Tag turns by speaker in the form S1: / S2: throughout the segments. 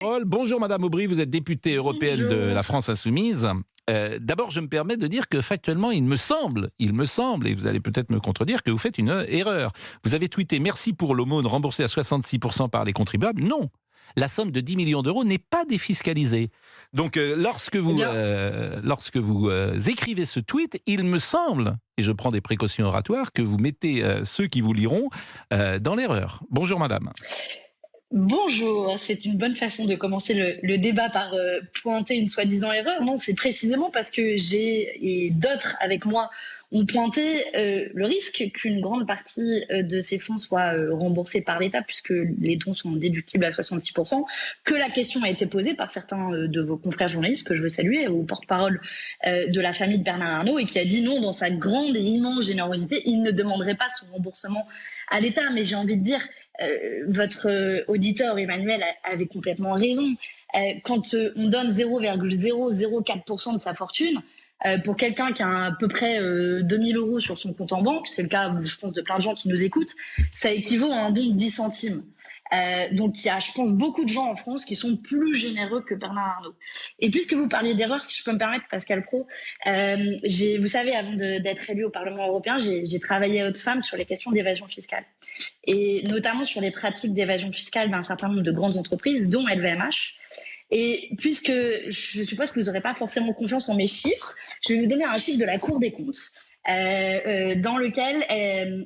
S1: Bonjour Madame Aubry, vous êtes députée européenne de
S2: Bonjour.
S1: la France Insoumise. D'abord, je me permets de dire que factuellement, il me semble, et vous allez peut-être me contredire, que vous faites une erreur. Vous avez tweeté «Merci pour l'aumône remboursée à 66% par les contribuables». Non, la somme de 10 millions d'euros n'est pas défiscalisée. Donc, lorsque
S2: Eh
S1: vous,
S2: bien,
S1: écrivez ce tweet, il me semble, et je prends des précautions oratoires, que vous mettez ceux qui vous liront dans l'erreur. Bonjour Madame.
S2: bonjour. C'est une bonne façon de commencer le débat par pointer une soi-disant erreur. Non, c'est précisément parce que j'ai et d'autres avec moi ont pointé le risque qu'une grande partie de ces fonds soit remboursée par l'État, puisque les dons sont déductibles à 66%, que la question a été posée par certains de vos confrères journalistes, que je veux saluer, au porte-parole de la famille de Bernard Arnault, et qui a dit non, dans sa grande et immense générosité, il ne demanderait pas son remboursement à l'État. Mais j'ai envie de dire, votre auditeur Emmanuel avait complètement raison. Quand on donne 0,004% de sa fortune, pour quelqu'un qui a à peu près 2000 euros sur son compte en banque, c'est le cas, je pense, de plein de gens qui nous écoutent, ça équivaut à un don de 10 centimes. Donc il y a, je pense, beaucoup de gens en France qui sont plus généreux que Bernard Arnault. Et puisque vous parliez d'erreur, si je peux me permettre, Pascal Praud, vous savez, avant d'être élu au Parlement européen, j'ai travaillé à Oxfam sur les questions d'évasion fiscale. Et notamment sur les pratiques d'évasion fiscale d'un certain nombre de grandes entreprises, dont LVMH. Et puisque je suppose que vous n'aurez pas forcément confiance en mes chiffres, je vais vous donner un chiffre de la Cour des comptes, dans lequel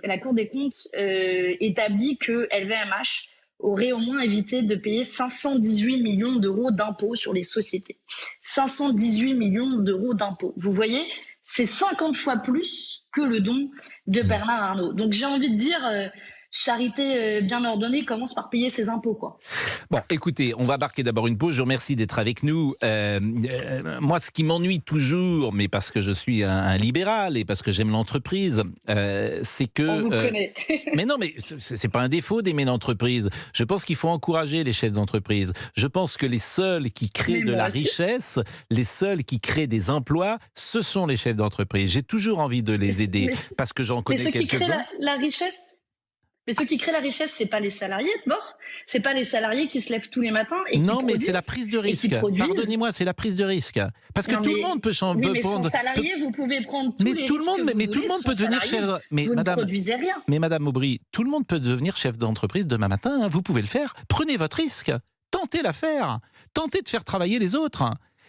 S2: la Cour des comptes établit que LVMH aurait au moins évité de payer 518 millions d'euros d'impôts sur les sociétés. 518 millions d'euros d'impôts. Vous voyez, c'est 50 fois plus que le don de Bernard Arnault. Donc j'ai envie de dire, charité bien ordonnée commence par payer ses impôts, quoi.
S1: Bon, écoutez, on va marquer d'abord une pause. Je vous remercie d'être avec nous. Moi, ce qui m'ennuie toujours, mais parce que je suis un libéral et parce que j'aime l'entreprise, c'est que...
S2: On vous connaît.
S1: Mais non, mais c'est pas un défaut d'aimer l'entreprise. Je pense qu'il faut encourager les chefs d'entreprise. Je pense que les seuls qui créent
S2: Mais
S1: de
S2: moi
S1: la
S2: aussi.
S1: richesse, les seuls qui créent des emplois, ce sont les chefs d'entreprise. J'ai toujours envie de les aider
S2: Mais,
S1: parce que j'en
S2: mais
S1: connais
S2: ceux qui créent
S1: quelques-uns.
S2: la richesse, mais ceux qui créent la richesse, c'est pas les salariés de bord. C'est pas les salariés qui se lèvent tous les matins et qui
S1: Non, mais
S2: produisent
S1: c'est la prise de
S2: et qui
S1: risque.
S2: produisent.
S1: Pardonnez-moi, c'est la prise de risque. Parce que
S2: Non,
S1: tout le
S2: mais
S1: monde peut,
S2: oui, mais sans
S1: prendre...
S2: salariés, vous pouvez prendre tous
S1: Mais
S2: les
S1: tout le
S2: risques
S1: monde,
S2: que vous
S1: mais tout le
S2: voulez.
S1: monde peut
S2: Sans
S1: devenir
S2: salariés,
S1: chef. Mais
S2: vous ne
S1: madame,
S2: produisez rien.
S1: mais madame Aubry, tout le monde peut devenir chef d'entreprise demain matin. Hein. Vous pouvez le faire. Prenez votre risque. Tentez l'affaire. Tentez de faire travailler les autres.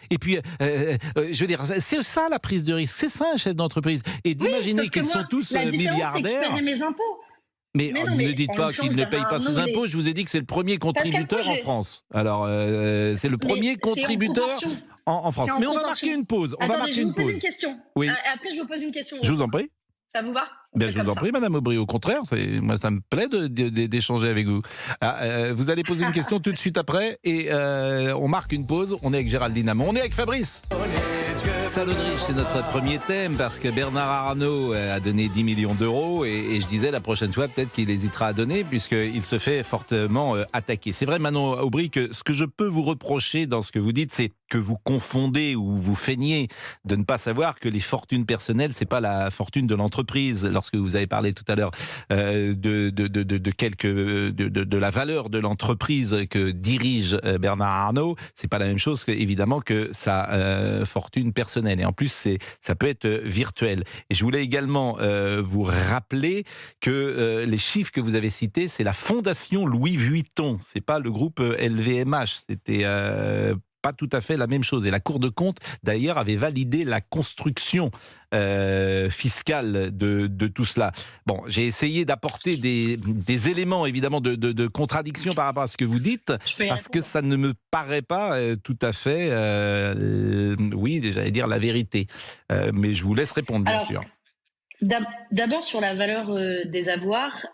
S1: Et puis, je veux dire, c'est ça la prise de risque. C'est ça un chef d'entreprise. Et
S2: Oui,
S1: d'imaginer
S2: sauf que
S1: qu'ils sont
S2: moi,
S1: tous
S2: la différence, c'est que je
S1: milliardaires.
S2: paierai mes impôts.
S1: Mais
S2: Mais non,
S1: ne
S2: mais
S1: dites
S2: en
S1: pas
S2: l'occurrence,
S1: qu'il ne paye
S2: Bernard
S1: pas ses
S2: Arnault,
S1: impôts. Je vous ai dit que c'est le premier
S2: Pascal Praud,
S1: contributeur en France. Alors, c'est le
S2: mais
S1: premier
S2: c'est en
S1: contributeur
S2: proportion.
S1: en France.
S2: C'est en
S1: Mais on va
S2: proportion.
S1: marquer une pause. On va
S2: Attendez, je
S1: marquer
S2: vais vous
S1: une
S2: poser une
S1: pause.
S2: question.
S1: Oui,
S2: Après, je vous pose une question.
S1: je vous en prie.
S2: Ça vous va? On
S1: Bien,
S2: fait
S1: je vous
S2: comme
S1: en
S2: ça.
S1: prie, Madame Aubry. Au contraire, moi, ça me plaît d'échanger avec vous. Vous allez poser une question tout de suite après et on marque une pause. On est avec Géraldine Amont. On est avec Fabrice. Salauderie, c'est notre premier thème parce que Bernard Arnault a donné 10 millions d'euros et je disais la prochaine fois peut-être qu'il hésitera à donner puisqu'il se fait fortement attaquer. C'est vrai, Manon Aubry, que ce que je peux vous reprocher dans ce que vous dites, c'est que vous confondez ou vous feignez de ne pas savoir que les fortunes personnelles, c'est pas la fortune de l'entreprise. Lorsque vous avez parlé tout à l'heure de la valeur de l'entreprise que dirige Bernard Arnault, c'est pas la même chose évidemment que sa fortune personnelle. Et en plus, ça peut être virtuel. Et je voulais également vous rappeler que les chiffres que vous avez cités, c'est la Fondation Louis Vuitton. C'est pas le groupe LVMH. C'était pas tout à fait la même chose. Et la Cour de compte, d'ailleurs, avait validé la construction fiscale de tout cela. Bon, j'ai essayé d'apporter des éléments, évidemment, de contradiction par rapport à ce que vous dites,
S2: Je peux y
S1: parce que
S2: répondre.
S1: ça ne me paraît pas tout à fait, oui, j'allais dire la vérité. Mais je vous laisse répondre, bien
S2: Alors,
S1: sûr.
S2: d'abord, sur la valeur des avoirs,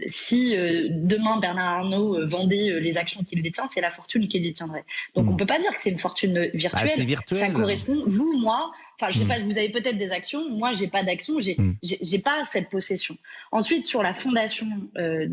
S2: si demain Bernard Arnault vendait les actions qu'il détient, c'est la fortune qu'il détiendrait. Donc on ne peut pas dire que c'est une fortune
S1: Ah,
S2: virtuelle.
S1: c'est
S2: Ça
S1: virtuel.
S2: correspond, vous, moi, enfin je sais pas, vous avez peut-être des actions, moi j'ai pas d'actions, j'ai pas cette possession. Ensuite, sur la fondation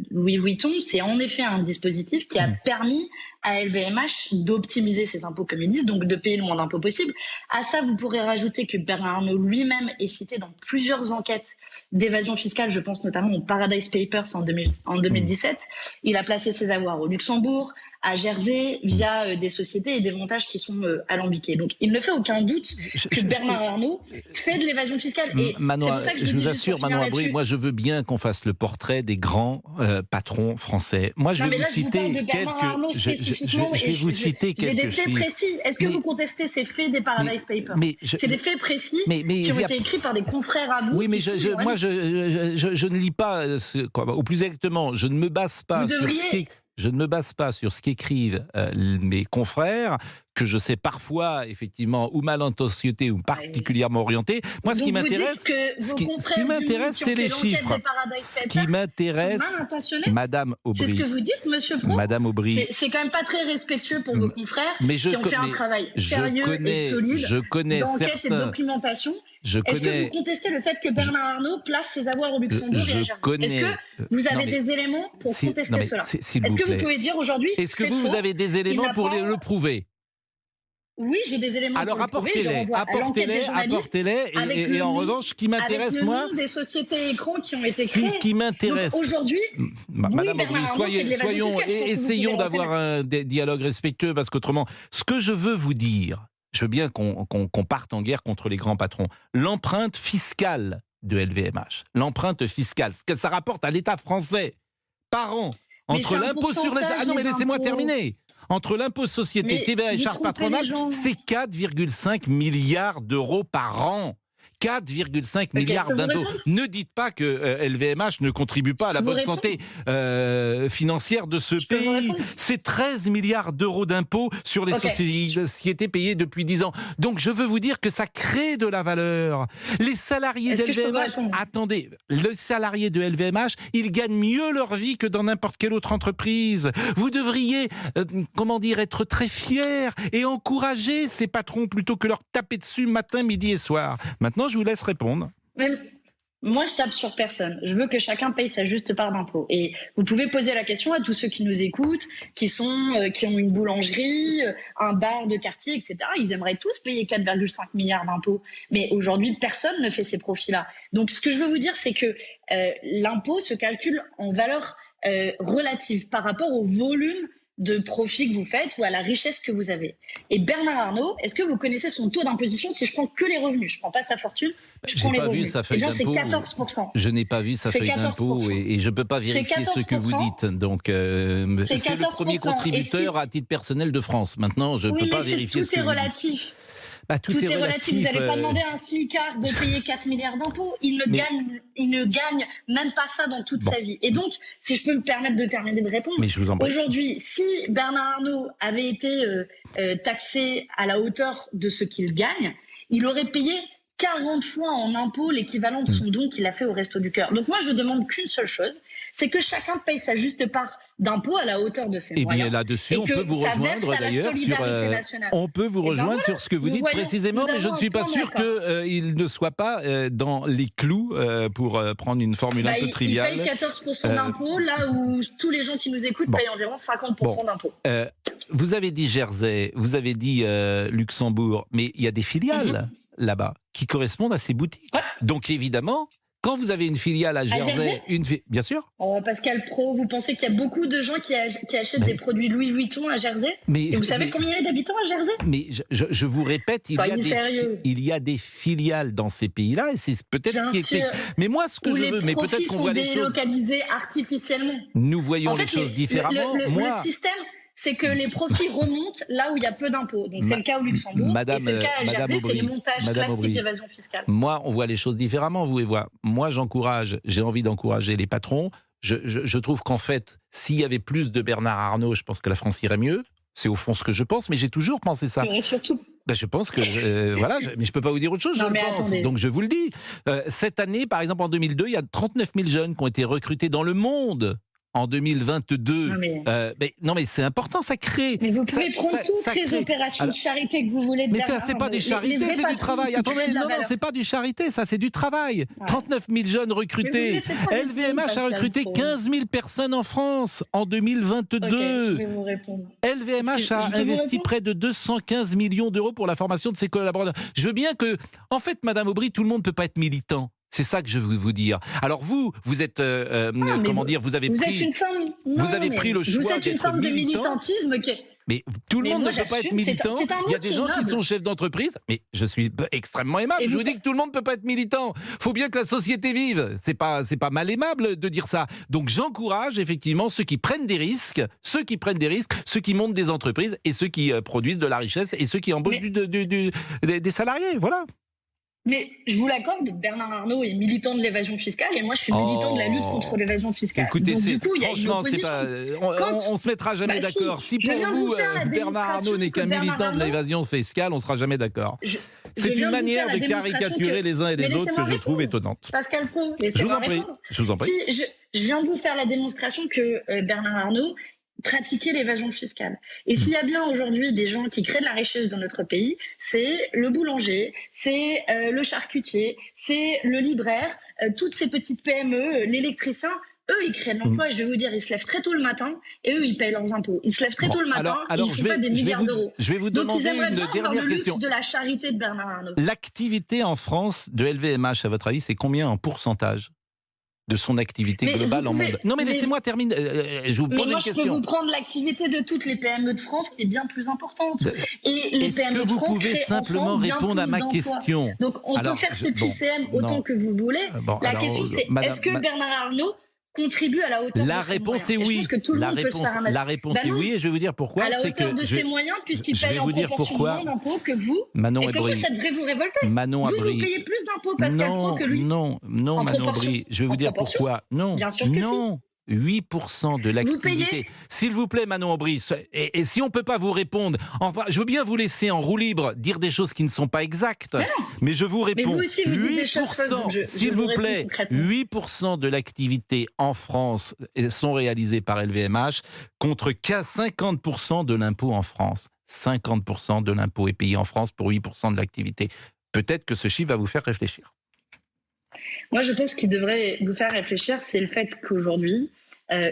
S2: Louis Vuitton, c'est en effet un dispositif qui a permis à LVMH d'optimiser ses impôts, comme ils disent, donc de payer le moins d'impôts possible. À ça, vous pourrez rajouter que Bernard Arnault lui-même est cité dans plusieurs enquêtes d'évasion fiscale, je pense notamment aux Paradise Papers en 2017. Il a placé ses avoirs au Luxembourg, à Jersey via des sociétés et des montages qui sont alambiqués. Donc il ne fait aucun doute que Bernard Arnault fait de l'évasion fiscale. Et c'est pour ça que
S1: je vous
S2: dis
S1: assure, Manon Aubry, moi je veux bien qu'on fasse le portrait des grands patrons français. Moi je vais vous citer quelques. Je vais vous citer quelques
S2: J'ai des faits
S1: chiffres.
S2: précis. Est-ce que vous contestez ces faits des Paradise Papers? C'est des faits précis qui ont été écrits par des confrères à vous.
S1: Oui, mais moi je ne lis pas, ou plus exactement, je ne me base pas sur ce qui est. Je ne me base pas sur ce qu'écrivent mes confrères, que je sais parfois, effectivement, ou mal intentionné ou particulièrement orienté. Moi, ce qui m'intéresse, c'est les chiffres. Ce qui m'intéresse, Madame Aubry.
S2: C'est ce que vous dites, Monsieur Pro.
S1: Madame Aubry.
S2: C'est quand même pas très respectueux pour vos confrères qui ont fait un travail sérieux et solide d'enquête et de documentation. Est-ce que vous contestez le fait que Bernard Arnault place ses avoirs au Luxembourg et à Jersey? Est-ce que vous avez des éléments pour contester cela? Est-ce que vous pouvez dire aujourd'hui
S1: est-ce que vous avez des éléments pour le prouver?
S2: Oui, j'ai des éléments
S1: alors
S2: pour le prouver.
S1: apportez-les, et en revanche, ce qui m'intéresse, moi...
S2: Avec le nom des sociétés écrans qui ont été créées.
S1: Qui m'intéresse.
S2: Aujourd'hui,
S1: Madame Aubry, essayons d'avoir un dialogue respectueux, parce qu'autrement, ce que je veux vous dire... Je veux bien qu'on parte en guerre contre les grands patrons. L'empreinte fiscale de LVMH, l'empreinte fiscale, ce que ça rapporte à l'État français par an, entre l'impôt sur les... Ah non, mais laissez-moi terminer. Entre l'impôt société, TVA et charges patronales, c'est 4,5 milliards d'euros par an. 4,5 milliards d'impôts. Ne dites pas que LVMH ne contribue pas à la bonne santé financière de ce pays. C'est 13 milliards d'euros d'impôts sur les sociétés payées depuis 10 ans. Donc je veux vous dire que ça crée de la valeur. Les salariés de LVMH, attendez, les salariés de LVMH, ils gagnent mieux leur vie que dans n'importe quelle autre entreprise. Vous devriez, être très fiers et encourager ces patrons plutôt que leur taper dessus matin, midi et soir. Maintenant, je vous laisse répondre.
S2: Moi, je tape sur personne. Je veux que chacun paye sa juste part d'impôt. Et vous pouvez poser la question à tous ceux qui nous écoutent, qui ont une boulangerie, un bar de quartier, etc. Ils aimeraient tous payer 4,5 milliards d'impôts. Mais aujourd'hui, personne ne fait ces profits-là. Donc, ce que je veux vous dire, c'est que l'impôt se calcule en valeur relative par rapport au volume de profit que vous faites ou à la richesse que vous avez. Et Bernard Arnault, est-ce que vous connaissez son taux d'imposition si je prends que les revenus? Je ne prends pas sa fortune, je prends les revenus.
S1: Eh bien,
S2: c'est 14%.
S1: Je n'ai pas vu sa feuille d'impôt et je ne peux pas vérifier ce que vous dites. Donc, c'est le premier contributeur à titre personnel de France. Maintenant, je ne peux pas vérifier ce que vous dites.
S2: Tout est relatif. Vous n'allez pas demander à un smicard de payer 4 milliards d'impôts. Il ne gagne même pas ça dans toute sa vie. Et donc, si je peux me permettre de terminer de répondre, aujourd'hui, si Bernard Arnault avait été taxé à la hauteur de ce qu'il gagne, il aurait payé 40 fois en impôts l'équivalent de son don qu'il a fait au Resto du Cœur. Donc moi, je ne demande qu'une seule chose, c'est que chacun paye sa juste part d'impôts à la hauteur de ses moyens.
S1: Et bien là-dessus, on peut vous rejoindre d'ailleurs sur ce que vous dites précisément, mais je ne suis pas sûr qu'il ne soit pas dans les clous, pour prendre une formule un peu triviale.
S2: Il paye 14% d'impôts, là où tous les gens qui nous écoutent payent environ 50% d'impôts.
S1: Vous avez dit Jersey, vous avez dit Luxembourg, mais il y a des filiales là-bas qui correspondent à ces boutiques. Donc évidemment, quand vous avez une filiale à Jersey, bien sûr.
S2: Pascal Pro, vous pensez qu'il y a beaucoup de gens qui achètent des produits Louis Vuitton à Jersey? Et vous savez combien il y a d'habitants à Jersey?
S1: Mais je vous répète, il y a des filiales dans ces pays-là, et c'est peut-être ce qui explique. Mais moi, ce que je veux, mais peut-être qu'on voit les choses.
S2: Délocalisés artificiellement.
S1: Nous voyons les choses différemment.
S2: Le système, c'est que les profits remontent là où il y a peu d'impôts. Donc c'est le cas au Luxembourg, et c'est le cas à Jersey, c'est les montages classiques d'évasion fiscale.
S1: Moi, on voit les choses différemment, vous et moi. Moi, j'ai envie d'encourager les patrons. Je trouve qu'en fait, s'il y avait plus de Bernard Arnault, je pense que la France irait mieux. C'est au fond ce que je pense, mais j'ai toujours pensé ça.
S2: Et surtout.
S1: Je pense que, mais je peux pas vous dire autre chose, je le pense. Attendez. Donc je vous le dis. Cette année, par exemple, en 2002, il y a 39 000 jeunes qui ont été recrutés dans le monde. En 2022, non mais c'est important, ça crée.
S2: Mais vous pouvez prendre toutes les opérations de charité que vous voulez.
S1: Mais ça, c'est pas des charités, c'est du travail. Attendez, non, c'est pas du charité, ça, c'est du travail. 39 000 jeunes recrutés. LVMH a recruté 15 000 personnes en France en 2022.
S2: Je vais vous répondre.
S1: LVMH a investi près de 215 millions d'euros pour la formation de ses collaborateurs. Je veux bien que, en fait, Madame Aubry, tout le monde peut pas être militant. C'est ça que je veux vous dire. Alors vous êtes, comment dire, vous avez
S2: vous êtes
S1: pris,
S2: une forme,
S1: vous avez
S2: mais
S1: pris le
S2: vous
S1: choix
S2: êtes une
S1: d'être
S2: forme de
S1: militant.
S2: militantisme qui est...
S1: Mais tout le
S2: Mais
S1: monde
S2: moi,
S1: ne peut pas être
S2: j'assume,
S1: militant.
S2: c'est un
S1: Il y a des
S2: outil
S1: gens qui
S2: noble.
S1: sont chefs d'entreprise. Mais je suis extrêmement aimable.
S2: Et
S1: Je
S2: vous
S1: vous dis que tout le monde ne peut pas être militant. Faut bien que la société vive. C'est pas mal aimable de dire ça. Donc j'encourage effectivement ceux qui prennent des risques, ceux qui montent des entreprises et ceux qui produisent de la richesse et ceux qui embauchent des salariés. Voilà.
S2: Mais je vous l'accorde, Bernard Arnault est militant de l'évasion fiscale et moi je suis militant de la lutte contre l'évasion fiscale.
S1: Écoutez,
S2: donc du coup, il y a une
S1: franchement, c'est
S2: opposition.
S1: pas, on se mettra jamais
S2: Bah,
S1: d'accord.
S2: si,
S1: Si
S2: je
S1: pour
S2: viens de
S1: vous,
S2: vous faire la
S1: Bernard Arnault
S2: démonstration
S1: n'est qu'un
S2: que Bernard
S1: militant de
S2: Arnault-
S1: l'évasion fiscale, on sera jamais d'accord.
S2: Je
S1: C'est
S2: viens
S1: une
S2: de vous
S1: manière
S2: faire la
S1: de
S2: démonstration
S1: caricaturer
S2: que-
S1: les uns et les
S2: Mais
S1: autres que
S2: laissez-moi
S1: je trouve
S2: répondre.
S1: étonnante.
S2: Pascal Pro,
S1: Je vous
S2: laissez-moi
S1: en prie.
S2: répondre.
S1: Je vous en prie.
S2: Si, je viens de vous faire la démonstration que Bernard Arnault pratiquait l'évasion fiscale. Et s'il y a bien aujourd'hui des gens qui créent de la richesse dans notre pays, c'est le boulanger, c'est le charcutier, c'est le libraire, toutes ces petites PME, l'électricien. Eux, ils créent de l'emploi et je vais vous dire, ils se lèvent très tôt le matin et eux, ils payent leurs impôts. Ils se lèvent très tôt le matin et ils ne font pas des milliards d'euros.
S1: Je vais vous
S2: Donc, ils
S1: demander
S2: aimeraient
S1: une
S2: bien avoir
S1: dernière
S2: le
S1: question.
S2: luxe de la charité de Bernard Arnault.
S1: L'activité en France de LVMH, à votre avis, c'est combien en pourcentage de son activité
S2: Mais
S1: globale
S2: vous
S1: en
S2: pouvez-
S1: monde? Non, mais laissez-moi terminer. Je vous
S2: Mais
S1: pose
S2: moi,
S1: une
S2: je peux
S1: question.
S2: vous prendre l'activité de toutes les PME de France qui est bien plus importante. Et les
S1: Est-ce
S2: PME
S1: que
S2: de
S1: vous
S2: France
S1: pouvez
S2: créent
S1: simplement
S2: ensemble bien
S1: répondre à
S2: plus
S1: ma
S2: d'emplois.
S1: question?
S2: Donc, on
S1: Alors,
S2: peut faire ce
S1: bon,
S2: QCM autant
S1: non.
S2: que vous voulez.
S1: Bon,
S2: La
S1: alors,
S2: question, c'est
S1: madame-
S2: est-ce que Bernard Arnault contribue à la hauteur
S1: La
S2: de ses
S1: réponse est
S2: moyens? Et je
S1: oui.
S2: pense que tout le monde peut se faire un avis.
S1: La réponse
S2: Bah
S1: est
S2: non.
S1: oui, et je vais vous dire pourquoi.
S2: À la
S1: C'est
S2: hauteur
S1: que
S2: de
S1: je-
S2: ses moyens, puisqu'il
S1: je vais
S2: paye en
S1: vous dire
S2: proportion
S1: pourquoi.
S2: moins d'impôts que vous.
S1: Manon
S2: Et comment
S1: Aubry.
S2: ça devrait vous révolter?
S1: Manon
S2: Vous
S1: Aubry.
S2: payez plus d'impôts, Pascal Pro, que lui.
S1: Non,
S2: En
S1: Manon
S2: proportion.
S1: Aubry. Je vais vous
S2: En
S1: dire
S2: proportion.
S1: pourquoi. Non,
S2: Bien sûr que si.
S1: non. 8% de l'activité.
S2: payez.
S1: S'il vous plaît, Manon Aubry, et si on ne peut pas vous répondre, je veux bien vous laisser en roue libre dire des choses qui ne sont pas exactes, mais je vous réponds,
S2: vous aussi, vous dites des choses fausses, donc je
S1: s'il
S2: vous
S1: vous
S2: réponds
S1: plaît,
S2: concrètement.
S1: 8% de l'activité en France sont réalisées par LVMH contre 50% de l'impôt en France. 50% de l'impôt est payé en France pour 8% de l'activité. Peut-être que ce chiffre va vous faire réfléchir.
S2: Moi, je pense qu'il devrait vous faire réfléchir, c'est le fait qu'aujourd'hui,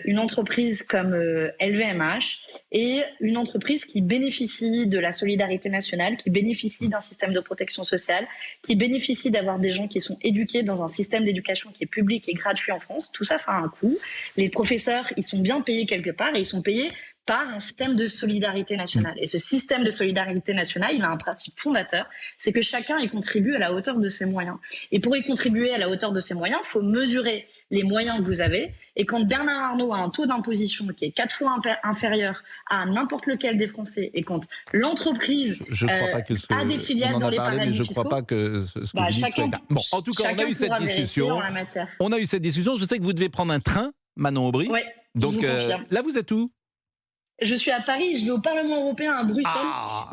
S2: une entreprise comme LVMH est une entreprise qui bénéficie de la solidarité nationale, qui bénéficie d'un système de protection sociale, qui bénéficie d'avoir des gens qui sont éduqués dans un système d'éducation qui est public et gratuit en France. Tout ça, ça a un coût. Les professeurs, ils sont bien payés quelque part et ils sont payés par un système de solidarité nationale. Et ce système de solidarité nationale, il a un principe fondateur, c'est que chacun y contribue à la hauteur de ses moyens. Et pour y contribuer à la hauteur de ses moyens, il faut mesurer les moyens que vous avez. Et quand Bernard Arnault a un taux d'imposition qui est 4 fois inférieur à n'importe lequel des Français, et quand l'entreprise
S1: Je ne crois pas que
S2: a des filiales dans les paradis
S1: mais je ne
S2: fiscaux,
S1: crois pas que ce que vous dites
S2: chacun,
S1: soit exact. Bon, en tout cas, on a
S2: chacun
S1: eu cette
S2: pourra vérifier
S1: discussion.
S2: en la matière.
S1: On a eu cette discussion. Je sais que vous devez prendre un train, Manon Aubry.
S2: Oui,
S1: Donc
S2: je vous confirme.
S1: là, vous êtes où?
S2: Je suis à Paris, je vais au Parlement européen à Bruxelles,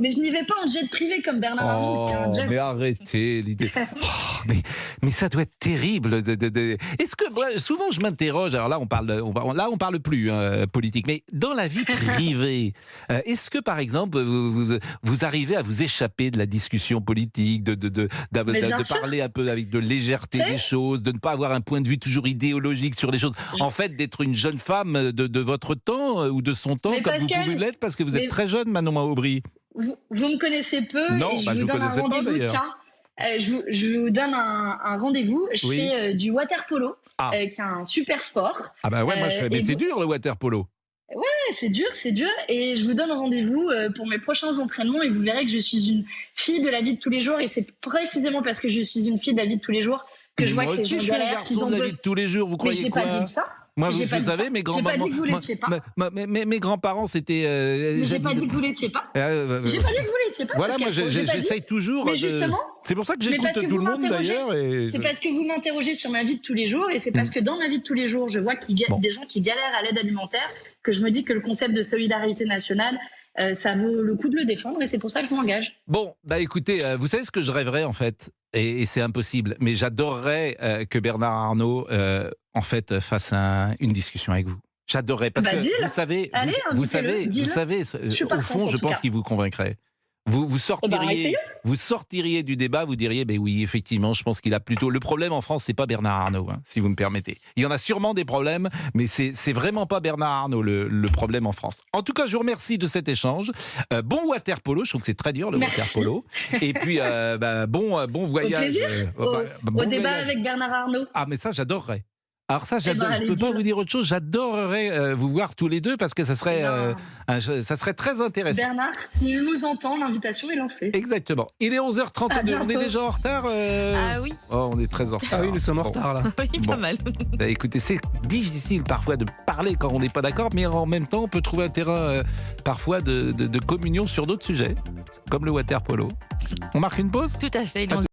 S2: mais je n'y vais pas en jet privé comme Bernard Arnault qui a un jet.
S1: Mais arrêtez l'idée. Mais ça doit être terrible. Est-ce que souvent je m'interroge. Alors là, on parle plus politique, mais dans la vie privée, est-ce que par exemple vous arrivez à vous échapper de la discussion politique, de parler un peu avec de légèreté des choses, de ne pas avoir un point de vue toujours idéologique sur les choses. En fait, d'être une jeune femme de votre temps ou de son temps,
S2: Mais
S1: comme
S2: Pascal,
S1: vous pouvez l'être, parce que vous êtes très jeune, Manon Aubry.
S2: Vous me connaissez peu
S1: Non,
S2: et je
S1: je
S2: vous
S1: vous
S2: donne un
S1: connaissais pas,
S2: rendez-vous.
S1: d'ailleurs.
S2: Tiens, je vous donne un rendez-vous. Je fais du water polo, qui est un super sport.
S1: Ah bah ouais, moi je fais. Mais c'est dur le water polo.
S2: Ouais, c'est dur. Et je vous donne rendez-vous pour mes prochains entraînements et vous verrez que je suis une fille de la vie de tous les jours. Et c'est précisément parce que je suis une fille de la vie de tous les jours que je vois que les gens galèrent, qu'ils ont
S1: de la vie
S2: besoin.
S1: de tous les jours, vous
S2: Mais
S1: croyez
S2: j'ai
S1: quoi?
S2: pas dit ça.
S1: Moi, vous
S2: J'ai
S1: savez, mes grands-parents.
S2: J'ai pas dit que vous l'étiez pas.
S1: Mes grands-parents, c'était.
S2: Mais j'ai pas dit que vous l'étiez pas. J'ai pas dit que vous l'étiez pas.
S1: Voilà, moi, j'essaye toujours.
S2: Mais justement.
S1: C'est pour ça que j'écoute tout le monde d'ailleurs.
S2: C'est parce que vous m'interrogez sur ma vie de tous les jours et c'est parce que dans ma vie de tous les jours, je vois des gens qui galèrent à l'aide alimentaire que je me dis que le concept de solidarité nationale, ça vaut le coup de le défendre et c'est pour ça que je m'engage.
S1: Bon, bah écoutez, vous savez ce que je rêverais en fait, et c'est impossible, mais j'adorerais que Bernard Arnault en fait fasse une discussion avec vous. J'adorerais parce que vous savez,
S2: allez,
S1: vous savez,
S2: au fond,
S1: je pense qu'il vous convaincrait. Vous
S2: essayons.
S1: sortiriez du débat, vous diriez, ben oui, effectivement, je pense qu'il a plutôt... Le problème en France, c'est pas Bernard Arnault, hein, si vous me permettez. Il y en a sûrement des problèmes, mais c'est vraiment pas Bernard Arnault le problème en France. En tout cas, je vous remercie de cet échange. Bon water polo, je trouve que c'est très dur le
S2: Merci.
S1: water polo. Et puis, bon voyage.
S2: Au plaisir.
S1: Bon
S2: Au débat
S1: voyage.
S2: avec Bernard Arnault.
S1: Ah, mais ça, j'adorerais. Alors ça, j'adore. Je
S2: allez,
S1: peux pas
S2: dis-le.
S1: vous dire autre chose. J'adorerais vous voir tous les deux parce que ça serait très intéressant.
S2: Bernard, s'il nous entend, l'invitation est lancée.
S1: Exactement. Il est 11h32.
S2: À
S1: On est
S2: bientôt.
S1: déjà en retard.
S3: Ah oui,
S1: Oh, on est très en retard.
S4: Ah oui, nous sommes en
S1: Bon.
S4: retard là.
S3: oui,
S1: Bon.
S3: pas mal.
S1: Bah, écoutez, c'est difficile parfois de parler quand on n'est pas d'accord, mais en même temps, on peut trouver un terrain parfois de communion sur d'autres sujets, comme le water polo. On marque une pause ?
S3: Tout à fait.
S1: À